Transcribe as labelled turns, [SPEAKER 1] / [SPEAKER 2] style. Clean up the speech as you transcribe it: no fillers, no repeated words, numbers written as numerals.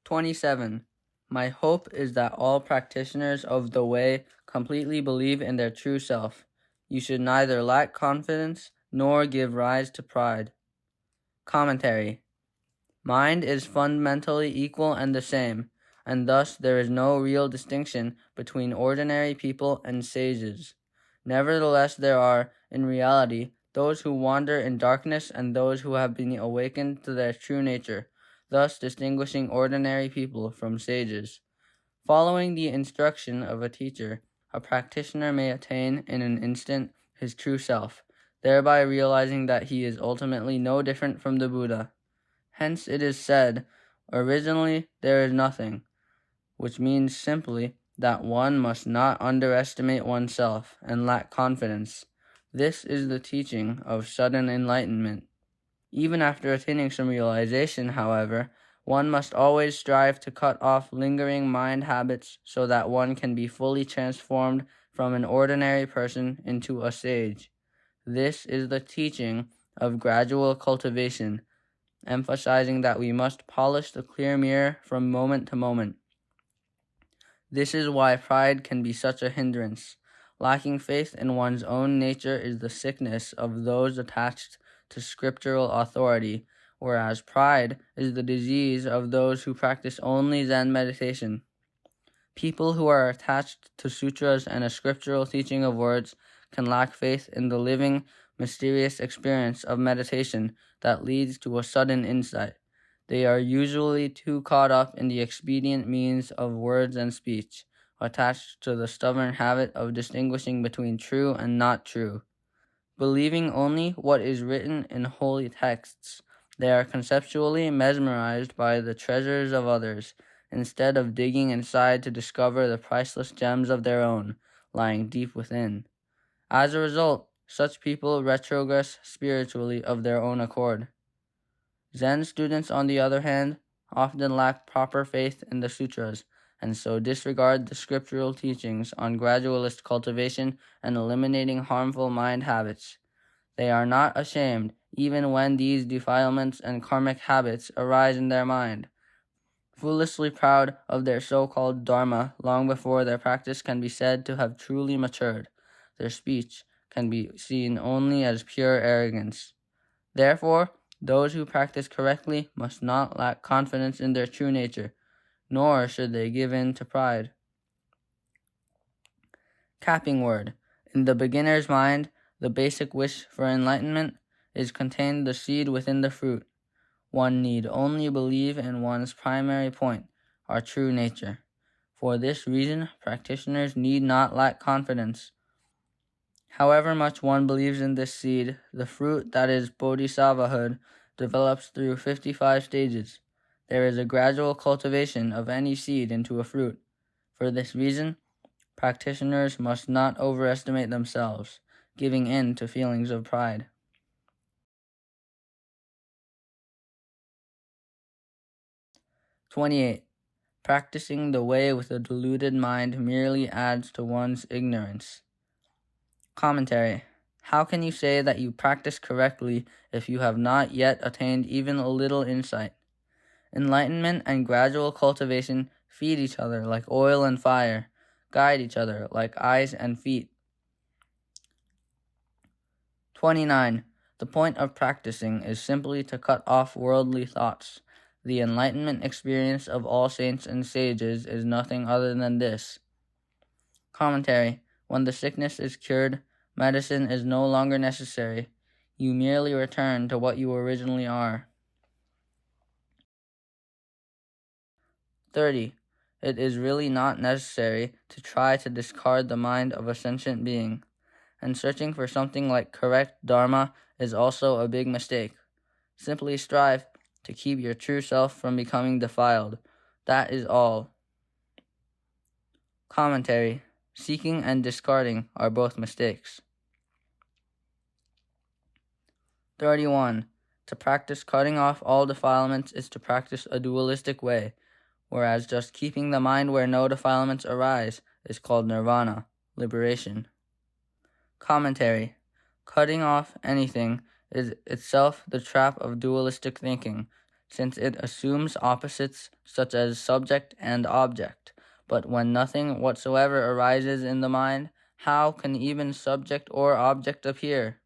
[SPEAKER 1] 27. My hope is that all practitioners of the way completely believe in their true self. You should neither lack confidence nor give rise to pride. Commentary. Mind is fundamentally equal and the same, and thus there is no real distinction between ordinary people and sages. Nevertheless, there are, in reality, those who wander in darkness and those who have been awakened to their true nature, thus distinguishing ordinary people from sages. Following the instruction of a teacher, a practitioner may attain in an instant his true self, thereby realizing that he is ultimately no different from the Buddha. Hence it is said, originally there is nothing, which means simply that one must not underestimate oneself and lack confidence. This is the teaching of sudden enlightenment. Even after attaining some realization, however, one must always strive to cut off lingering mind habits so that one can be fully transformed from an ordinary person into a sage. This is the teaching of gradual cultivation, emphasizing that we must polish the clear mirror from moment to moment. This is why pride can be such a hindrance. Lacking faith in one's own nature is the sickness of those attached to scriptural authority, whereas pride is the disease of those who practice only Zen meditation. People who are attached to sutras and a scriptural teaching of words can lack faith in the living, mysterious experience of meditation that leads to a sudden insight. They are usually too caught up in the expedient means of words and speech, attached to the stubborn habit of distinguishing between true and not true. Believing only what is written in holy texts, they are conceptually mesmerized by the treasures of others, instead of digging inside to discover the priceless gems of their own, lying deep within. As a result, such people retrogress spiritually of their own accord. Zen students, on the other hand, often lack proper faith in the sutras, and so disregard the scriptural teachings on gradualist cultivation and eliminating harmful mind habits. They are not ashamed, even when these defilements and karmic habits arise in their mind. Foolishly proud of their so-called dharma long before their practice can be said to have truly matured, their speech can be seen only as pure arrogance. Therefore, those who practice correctly must not lack confidence in their true nature, nor should they give in to pride. Capping word. In the beginner's mind, the basic wish for enlightenment is contained the seed within the fruit. One need only believe in one's primary point, our true nature. For this reason, practitioners need not lack confidence. However much one believes in this seed, the fruit that is bodhisattvahood develops through 55 stages. There is a gradual cultivation of any seed into a fruit. For this reason, practitioners must not overestimate themselves, giving in to feelings of pride. (28) Practicing the way with a deluded mind merely adds to one's ignorance. Commentary. How can you say that you practice correctly if you have not yet attained even a little insight? Enlightenment and gradual cultivation feed each other like oil and fire, guide each other like eyes and feet. 29. The point of practicing is simply to cut off worldly thoughts. The enlightenment experience of all saints and sages is nothing other than this. Commentary. When the sickness is cured, medicine is no longer necessary. You merely return to what you originally are. 30. It is really not necessary to try to discard the mind of a sentient being, and searching for something like correct dharma is also a big mistake. Simply strive to keep your true self from becoming defiled. That is all. Commentary. Seeking and discarding are both mistakes. 31. To practice cutting off all defilements is to practice a dualistic way, whereas just keeping the mind where no defilements arise is called nirvana, liberation. Commentary. Cutting off anything is itself the trap of dualistic thinking, since it assumes opposites such as subject and object. But when nothing whatsoever arises in the mind, how can even subject or object appear?